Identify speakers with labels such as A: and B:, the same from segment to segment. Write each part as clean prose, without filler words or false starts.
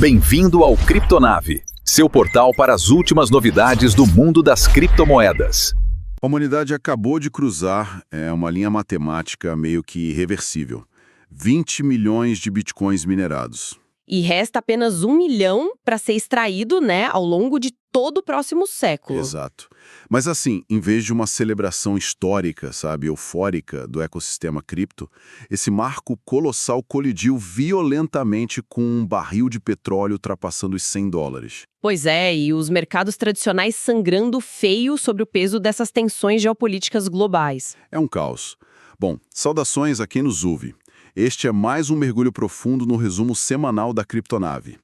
A: Bem-vindo ao Criptonave, seu portal para as últimas novidades do mundo das criptomoedas.
B: A humanidade acabou de cruzar uma linha matemática meio que irreversível. 20 milhões de bitcoins minerados.
C: E resta apenas 1 milhão para ser extraído, ao longo de todo o próximo século.
B: Exato. Mas assim, em vez de uma celebração histórica, eufórica do ecossistema cripto, esse marco colossal colidiu violentamente com um barril de petróleo ultrapassando os $100.
C: Pois é, e os mercados tradicionais sangrando feio sobre o peso dessas tensões geopolíticas globais.
B: É um caos. Bom, saudações a quem nos ouve. Este é mais um mergulho profundo no resumo semanal da Criptonave.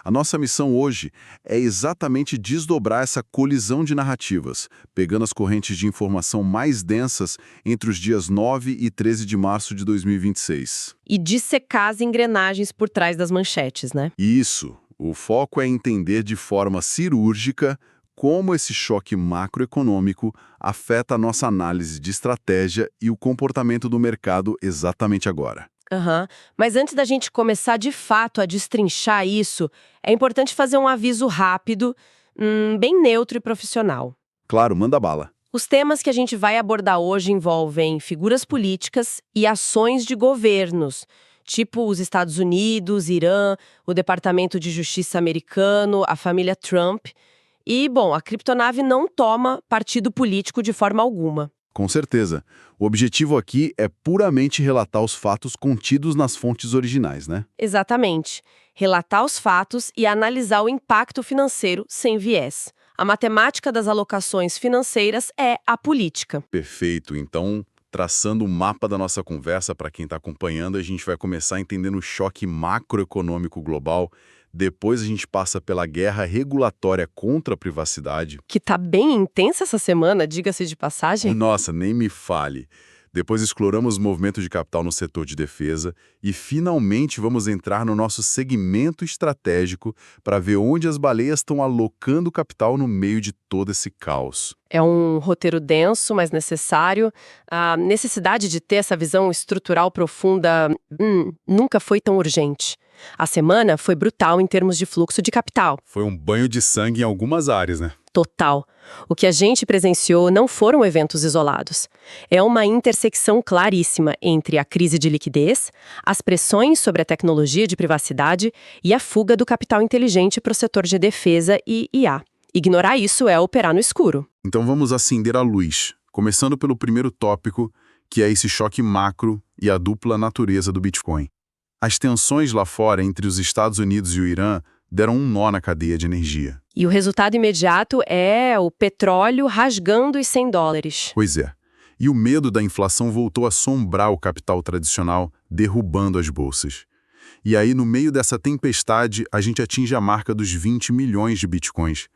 B: A nossa missão hoje é exatamente desdobrar essa colisão de narrativas, pegando as correntes de informação mais densas entre os dias 9 e 13 de março de 2026.
C: E dissecar as engrenagens por trás das manchetes, né?
B: Isso. O foco é entender de forma cirúrgica como esse choque macroeconômico afeta a nossa análise de estratégia e o comportamento do mercado exatamente agora.
C: Mas antes da gente começar de fato a destrinchar isso, é importante fazer um aviso rápido, bem neutro e profissional.
B: Claro, manda bala.
C: Os temas que a gente vai abordar hoje envolvem figuras políticas e ações de governos, tipo os Estados Unidos, Irã, o Departamento de Justiça americano, a família Trump. E, bom, a Criptonave não toma partido político de forma alguma.
B: Com certeza. O objetivo aqui é puramente relatar os fatos contidos nas fontes originais, né?
C: Exatamente. Relatar os fatos e analisar o impacto financeiro sem viés. A matemática das alocações financeiras é a política.
B: Perfeito. Então, traçando o mapa da nossa conversa para quem está acompanhando, a gente vai começar entendendo o choque macroeconômico global. Depois a gente passa pela guerra regulatória contra a privacidade.
C: Que tá bem intensa essa semana, diga-se de passagem.
B: Nossa, nem me fale. Depois exploramos o movimento de capital no setor de defesa e finalmente vamos entrar no nosso segmento estratégico para ver onde as baleias estão alocando capital no meio de todo esse caos.
C: É um roteiro denso, mas necessário. A necessidade de ter essa visão estrutural profunda nunca foi tão urgente. A semana foi brutal em termos de fluxo de capital.
B: Foi um banho de sangue em algumas áreas, né?
C: Total. O que a gente presenciou não foram eventos isolados. É uma intersecção claríssima entre a crise de liquidez, as pressões sobre a tecnologia de privacidade e a fuga do capital inteligente para o setor de defesa e IA. Ignorar isso é operar no escuro.
B: Então vamos acender a luz, começando pelo primeiro tópico, que é esse choque macro e a dupla natureza do Bitcoin. As tensões lá fora entre os Estados Unidos e o Irã deram um nó na cadeia de energia.
C: E o resultado imediato é o petróleo rasgando os $100.
B: Pois é. E o medo da inflação voltou a assombrar o capital tradicional, derrubando as bolsas. E aí, no meio dessa tempestade, a gente atinge a marca dos 20 milhões de bitcoins.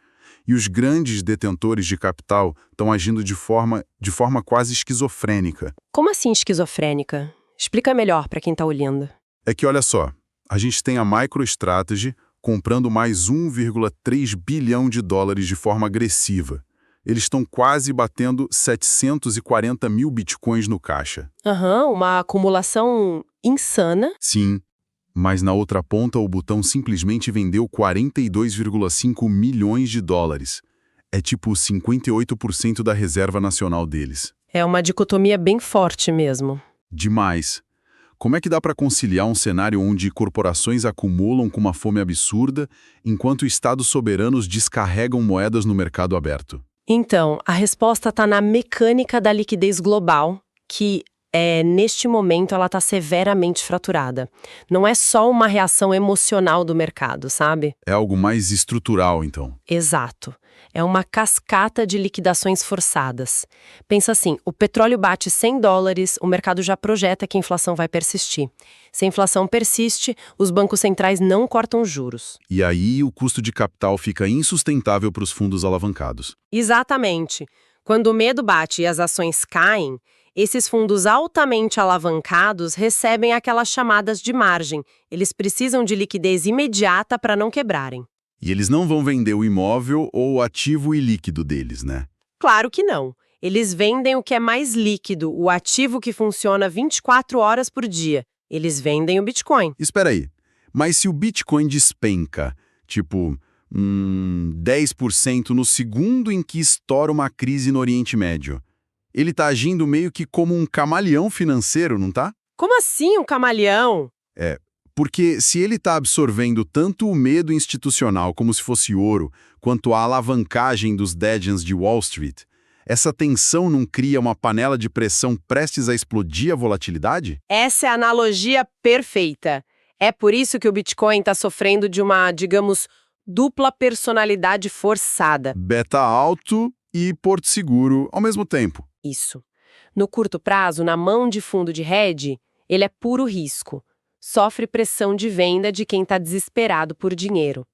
B: E os grandes detentores de capital estão agindo de forma quase esquizofrênica.
C: Como assim esquizofrênica? Explica melhor para quem está olhando.
B: É que, olha só, a gente tem a MicroStrategy comprando mais 1,3 bilhão de dólares de forma agressiva. Eles estão quase batendo 740 mil bitcoins no caixa.
C: Uma acumulação insana.
B: Sim, mas na outra ponta o botão simplesmente vendeu 42,5 milhões de dólares. É tipo 58% da reserva nacional deles.
C: É uma dicotomia bem forte mesmo.
B: Demais. Como é que dá para conciliar um cenário onde corporações acumulam com uma fome absurda, enquanto estados soberanos descarregam moedas no mercado aberto?
C: Então, a resposta está na mecânica da liquidez global, que neste momento ela está severamente fraturada. Não é só uma reação emocional do mercado, sabe?
B: É algo mais estrutural, então.
C: Exato. É uma cascata de liquidações forçadas. Pensa assim, o petróleo bate $100, o mercado já projeta que a inflação vai persistir. Se a inflação persiste, os bancos centrais não cortam juros.
B: E aí o custo de capital fica insustentável para os fundos alavancados.
C: Exatamente. Quando o medo bate e as ações caem, esses fundos altamente alavancados recebem aquelas chamadas de margem. Eles precisam de liquidez imediata para não quebrarem.
B: E eles não vão vender o imóvel ou o ativo ilíquido deles, né?
C: Claro que não. Eles vendem o que é mais líquido, o ativo que funciona 24 horas por dia. Eles vendem o Bitcoin.
B: Espera aí. Mas se o Bitcoin despenca, tipo, 10% no segundo em que estoura uma crise no Oriente Médio, ele está agindo meio que como um camaleão financeiro, não tá?
C: Como assim um camaleão?
B: Porque se ele está absorvendo tanto o medo institucional como se fosse ouro, quanto a alavancagem dos Deadgens de Wall Street, essa tensão não cria uma panela de pressão prestes a explodir a volatilidade?
C: Essa é a analogia perfeita. É por isso que o Bitcoin está sofrendo de uma, digamos, dupla personalidade forçada.
B: Beta alto e porto seguro ao mesmo tempo.
C: Isso. No curto prazo, na mão de fundo de hedge, ele é puro risco. Sofre pressão de venda de quem está desesperado por dinheiro.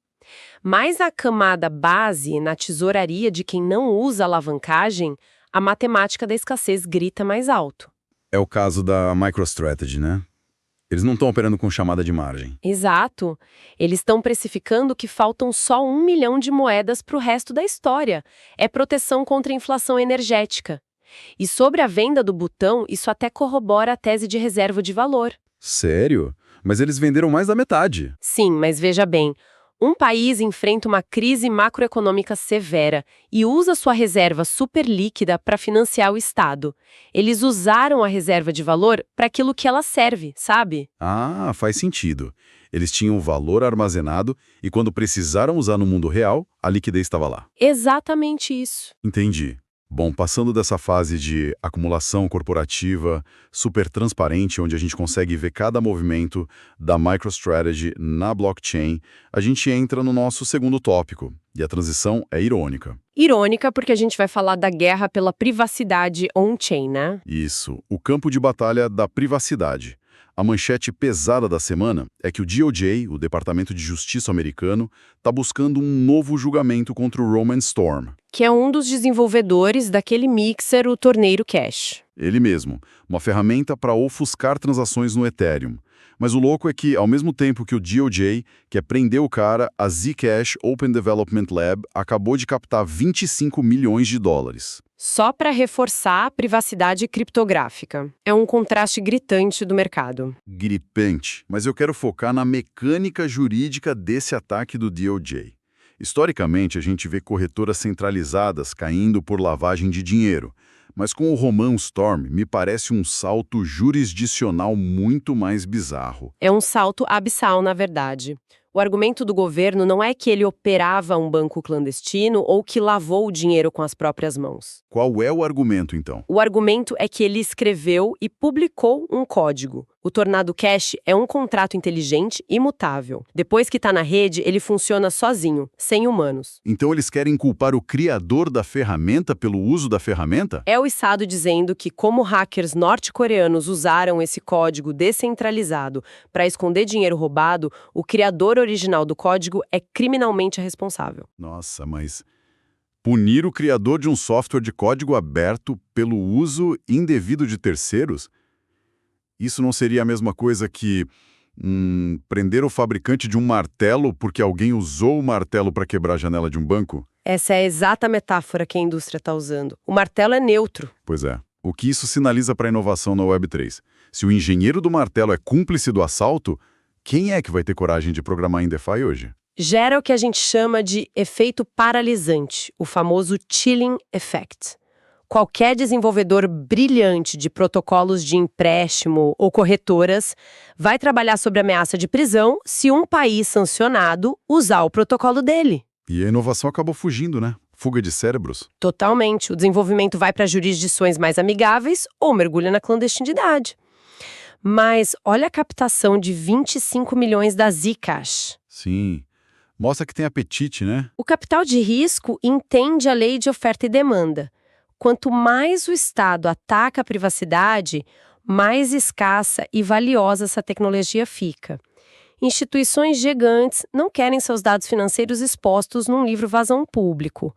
C: Mas a camada base, na tesouraria de quem não usa alavancagem, a matemática da escassez grita mais alto.
B: É o caso da MicroStrategy, né? Eles não estão operando com chamada de margem.
C: Exato. Eles estão precificando que faltam só 1 milhão de moedas para o resto da história. É proteção contra a inflação energética. E sobre a venda do botão, isso até corrobora a tese de reserva de valor.
B: Sério? Mas eles venderam mais da metade.
C: Sim, mas veja bem, um país enfrenta uma crise macroeconômica severa e usa sua reserva superlíquida para financiar o Estado. Eles usaram a reserva de valor para aquilo que ela serve, sabe?
B: Ah, faz sentido. Eles tinham o valor armazenado e quando precisaram usar no mundo real, a liquidez estava lá.
C: Exatamente isso.
B: Entendi. Bom, passando dessa fase de acumulação corporativa super transparente, onde a gente consegue ver cada movimento da MicroStrategy na blockchain, a gente entra no nosso segundo tópico, e a transição é irônica.
C: Irônica porque a gente vai falar da guerra pela privacidade on-chain, né?
B: Isso, o campo de batalha da privacidade. A manchete pesada da semana é que o DOJ, o Departamento de Justiça americano, está buscando um novo julgamento contra o Roman Storm.
C: Que é um dos desenvolvedores daquele mixer, o Tornado Cash.
B: Ele mesmo, uma ferramenta para ofuscar transações no Ethereum. Mas o louco é que, ao mesmo tempo que o DOJ quer prender o cara, a Zcash Open Development Lab acabou de captar 25 milhões de dólares.
C: Só para reforçar a privacidade criptográfica. É um contraste gritante do mercado.
B: Gripante, mas eu quero focar na mecânica jurídica desse ataque do DOJ. Historicamente, a gente vê corretoras centralizadas caindo por lavagem de dinheiro, mas com o Roman Storm me parece um salto jurisdicional muito mais bizarro.
C: É um salto abissal, na verdade. O argumento do governo não é que ele operava um banco clandestino ou que lavou o dinheiro com as próprias mãos.
B: Qual é o argumento, então?
C: O argumento é que ele escreveu e publicou um código. O Tornado Cash é um contrato inteligente e imutável. Depois que está na rede, ele funciona sozinho, sem humanos.
B: Então eles querem culpar o criador da ferramenta pelo uso da ferramenta?
C: É o Estado dizendo que, como hackers norte-coreanos usaram esse código descentralizado para esconder dinheiro roubado, o criador original do código é criminalmente responsável.
B: Nossa, mas punir o criador de um software de código aberto pelo uso indevido de terceiros? Isso não seria a mesma coisa que prender o fabricante de um martelo porque alguém usou o martelo para quebrar a janela de um banco?
C: Essa é a exata metáfora que a indústria está usando. O martelo é neutro.
B: Pois é. O que isso sinaliza para a inovação na Web3? Se o engenheiro do martelo é cúmplice do assalto, quem é que vai ter coragem de programar em DeFi hoje?
C: Gera o que a gente chama de efeito paralisante, o famoso chilling effect. Qualquer desenvolvedor brilhante de protocolos de empréstimo ou corretoras vai trabalhar sob ameaça de prisão se um país sancionado usar o protocolo dele.
B: E a inovação acabou fugindo, né? Fuga de cérebros.
C: Totalmente. O desenvolvimento vai para jurisdições mais amigáveis ou mergulha na clandestinidade. Mas olha a captação de 25 milhões da Zcash.
B: Sim. Mostra que tem apetite, né?
C: O capital de risco entende a lei de oferta e demanda. Quanto mais o Estado ataca a privacidade, mais escassa e valiosa essa tecnologia fica. Instituições gigantes não querem seus dados financeiros expostos num livro vazão público.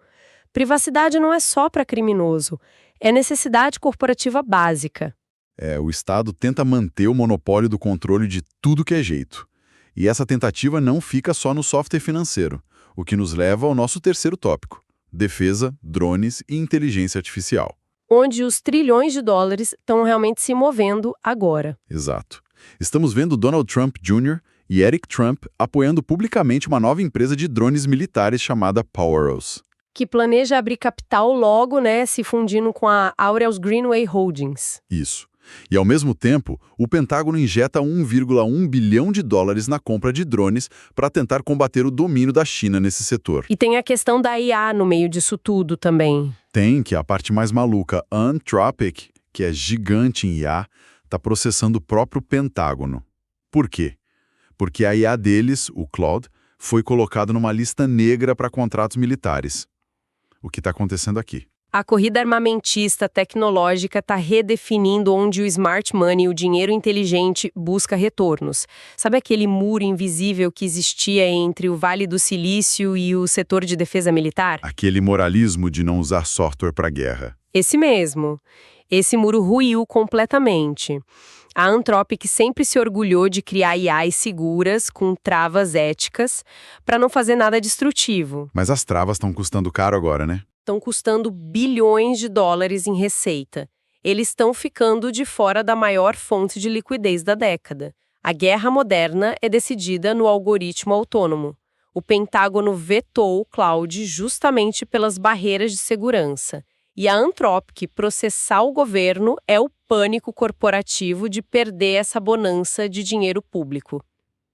C: Privacidade não é só para criminoso, é necessidade corporativa básica.
B: O Estado tenta manter o monopólio do controle de tudo que é jeito. E essa tentativa não fica só no software financeiro, o que nos leva ao nosso terceiro tópico. Defesa, drones e inteligência artificial.
C: Onde os trilhões de dólares estão realmente se movendo agora.
B: Exato. Estamos vendo Donald Trump Jr. e Eric Trump apoiando publicamente uma nova empresa de drones militares chamada Powerous.
C: Que planeja abrir capital logo, né, se fundindo com a Aureus Greenway Holdings.
B: Isso. E, ao mesmo tempo, o Pentágono injeta 1,1 bilhão de dólares na compra de drones para tentar combater o domínio da China nesse setor.
C: E tem a questão da IA no meio disso tudo também.
B: Tem que a parte mais maluca, a Anthropic, que é gigante em IA, está processando o próprio Pentágono. Por quê? Porque a IA deles, o Claude, foi colocado numa lista negra para contratos militares. O que está acontecendo aqui?
C: A corrida armamentista tecnológica está redefinindo onde o smart money, o dinheiro inteligente, busca retornos. Sabe aquele muro invisível que existia entre o Vale do Silício e o setor de defesa militar?
B: Aquele moralismo de não usar software para guerra.
C: Esse mesmo. Esse muro ruiu completamente. A Anthropic sempre se orgulhou de criar IAs seguras, com travas éticas, para não fazer nada destrutivo.
B: Mas as travas estão custando caro agora, né?
C: Estão custando bilhões de dólares em receita. Eles estão ficando de fora da maior fonte de liquidez da década. A guerra moderna é decidida no algoritmo autônomo. O Pentágono vetou o cloud justamente pelas barreiras de segurança. E a Anthropic processar o governo é o pânico corporativo de perder essa bonança de dinheiro público.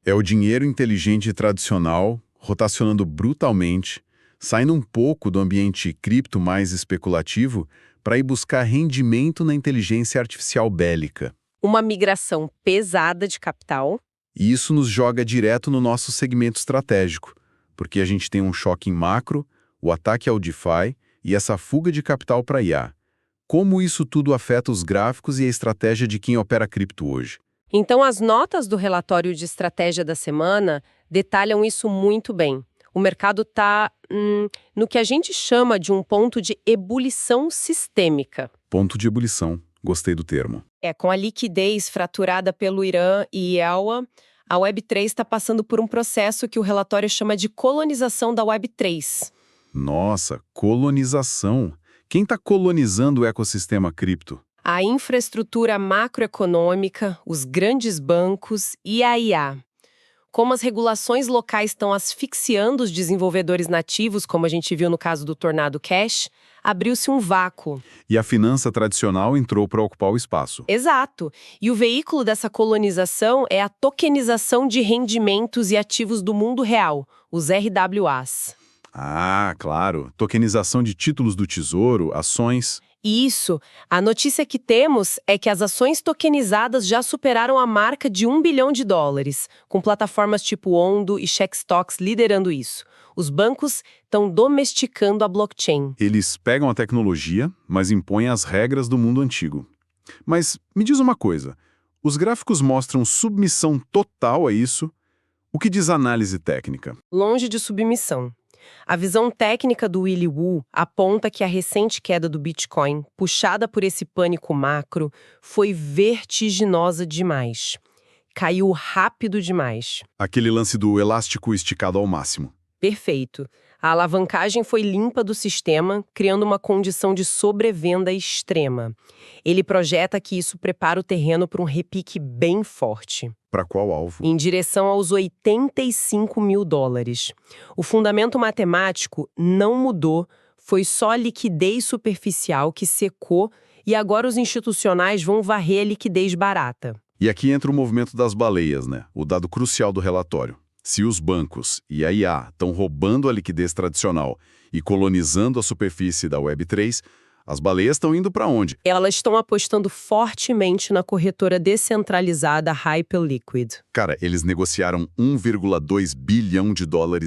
B: É o dinheiro inteligente e tradicional rotacionando brutalmente, saindo um pouco do ambiente cripto mais especulativo para ir buscar rendimento na inteligência artificial bélica.
C: Uma migração pesada de capital.
B: E isso nos joga direto no nosso segmento estratégico, porque a gente tem um choque em macro, o ataque ao DeFi e essa fuga de capital para IA. Como isso tudo afeta os gráficos e a estratégia de quem opera cripto hoje?
C: Então, as notas do relatório de estratégia da semana detalham isso muito bem. O mercado está no que a gente chama de um ponto de ebulição sistêmica.
B: Ponto de ebulição. Gostei do termo.
C: Com a liquidez fraturada pelo Irã e IELA, a Web3 está passando por um processo que o relatório chama de colonização da Web3.
B: Nossa, colonização. Quem está colonizando o ecossistema cripto?
C: A infraestrutura macroeconômica, os grandes bancos e a IA. Como as regulações locais estão asfixiando os desenvolvedores nativos, como a gente viu no caso do Tornado Cash, abriu-se um vácuo.
B: E a finança tradicional entrou para ocupar o espaço.
C: Exato. E o veículo dessa colonização é a tokenização de rendimentos e ativos do mundo real, os RWAs.
B: Ah, claro. Tokenização de títulos do Tesouro, ações.
C: Isso. A notícia que temos é que as ações tokenizadas já superaram a marca de $1 bilhão, com plataformas tipo Ondo e Checkstocks liderando isso. Os bancos estão domesticando a blockchain.
B: Eles pegam a tecnologia, mas impõem as regras do mundo antigo. Mas me diz uma coisa, os gráficos mostram submissão total a isso? O que diz a análise técnica?
C: Longe de submissão. A visão técnica do Willy Woo aponta que a recente queda do Bitcoin, puxada por esse pânico macro, foi vertiginosa demais. Caiu rápido demais.
B: Aquele lance do elástico esticado ao máximo.
C: Perfeito. A alavancagem foi limpa do sistema, criando uma condição de sobrevenda extrema. Ele projeta que isso prepara o terreno para um repique bem forte.
B: Para qual alvo?
C: Em direção aos $85 mil. O fundamento matemático não mudou, foi só a liquidez superficial que secou e agora os institucionais vão varrer a liquidez barata.
B: E aqui entra o movimento das baleias, né? O dado crucial do relatório. Se os bancos e a IA estão roubando a liquidez tradicional e colonizando a superfície da Web3, as baleias estão indo para onde?
C: Elas estão apostando fortemente na corretora descentralizada Hyperliquid.
B: Cara, eles negociaram $1,2 bilhão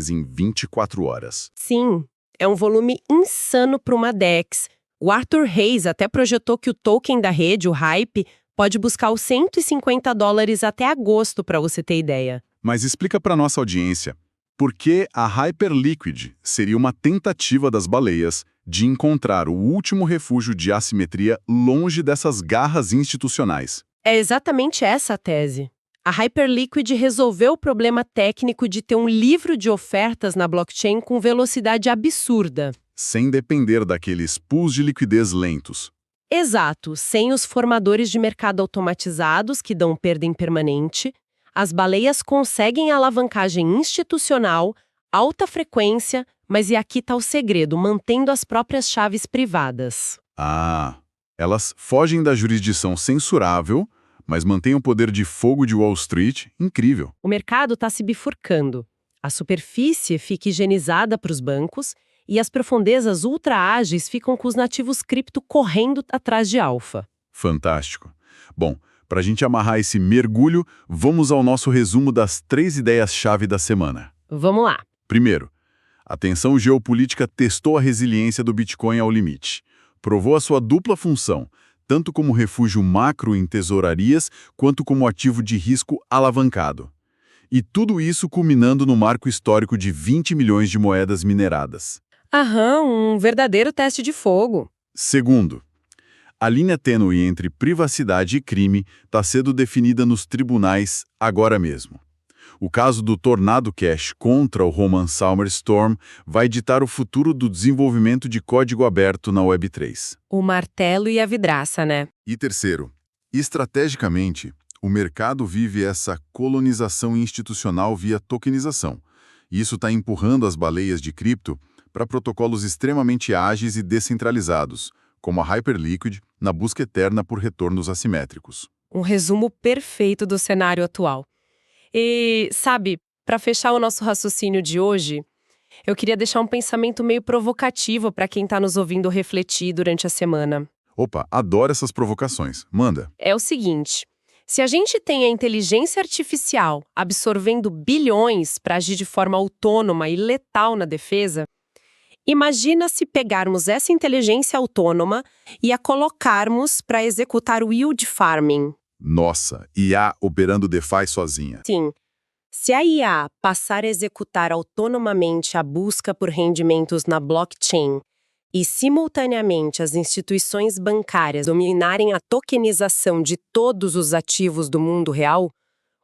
B: em 24 horas.
C: Sim, é um volume insano para uma DEX. O Arthur Hayes até projetou que o token da rede, o Hype, pode buscar os $150 até agosto, para você ter ideia.
B: Mas explica para nossa audiência, por que a Hyperliquid seria uma tentativa das baleias de encontrar o último refúgio de assimetria longe dessas garras institucionais?
C: É exatamente essa a tese. A Hyperliquid resolveu o problema técnico de ter um livro de ofertas na blockchain com velocidade absurda.
B: Sem depender daqueles pools de liquidez lentos.
C: Exato, sem os formadores de mercado automatizados que dão perda impermanente. As baleias conseguem alavancagem institucional, alta frequência, mas e aqui está o segredo, mantendo as próprias chaves privadas.
B: Ah, elas fogem da jurisdição censurável, mas mantêm o poder de fogo de Wall Street incrível.
C: O mercado está se bifurcando. A superfície fica higienizada para os bancos e as profundezas ultra-ágeis ficam com os nativos cripto correndo atrás de alfa.
B: Fantástico. Bom, para a gente amarrar esse mergulho, vamos ao nosso resumo das 3 ideias-chave da semana.
C: Vamos lá.
B: Primeiro, a tensão geopolítica testou a resiliência do Bitcoin ao limite. Provou a sua dupla função, tanto como refúgio macro em tesourarias, quanto como ativo de risco alavancado. E tudo isso culminando no marco histórico de 20 milhões de moedas mineradas.
C: Aham, um verdadeiro teste de fogo.
B: Segundo, a linha tênue entre privacidade e crime está sendo definida nos tribunais agora mesmo. O caso do Tornado Cash contra o Roman Summer Storm vai ditar o futuro do desenvolvimento de código aberto na Web3.
C: O martelo e a vidraça, né?
B: E terceiro, estrategicamente, o mercado vive essa colonização institucional via tokenização. E isso está empurrando as baleias de cripto para protocolos extremamente ágeis e descentralizados, como a Hyperliquid, na busca eterna por retornos assimétricos.
C: Um resumo perfeito do cenário atual. E, sabe, para fechar o nosso raciocínio de hoje, eu queria deixar um pensamento meio provocativo para quem está nos ouvindo refletir durante a semana.
B: Opa, adoro essas provocações. Manda.
C: É o seguinte, se a gente tem a inteligência artificial absorvendo bilhões para agir de forma autônoma e letal na defesa, imagina se pegarmos essa inteligência autônoma e a colocarmos para executar o yield farming.
B: Nossa, IA operando DeFi sozinha.
C: Sim. Se a IA passar a executar autonomamente a busca por rendimentos na blockchain e, simultaneamente, as instituições bancárias dominarem a tokenização de todos os ativos do mundo real,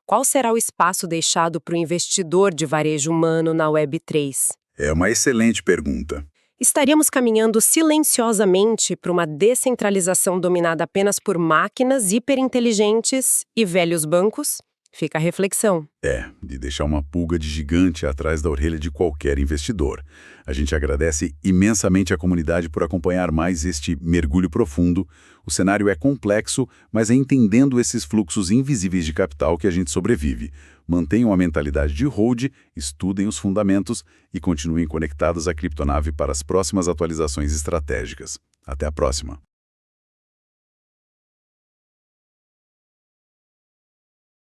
C: qual será o espaço deixado para o investidor de varejo humano na Web3?
B: É uma excelente pergunta.
C: Estaríamos caminhando silenciosamente para uma descentralização dominada apenas por máquinas hiperinteligentes e velhos bancos? Fica a reflexão.
B: De deixar uma pulga de gigante atrás da orelha de qualquer investidor. A gente agradece imensamente à comunidade por acompanhar mais este mergulho profundo. O cenário é complexo, mas é entendendo esses fluxos invisíveis de capital que a gente sobrevive. Mantenham a mentalidade de hold, estudem os fundamentos e continuem conectados à Criptonave para as próximas atualizações estratégicas. Até a próxima!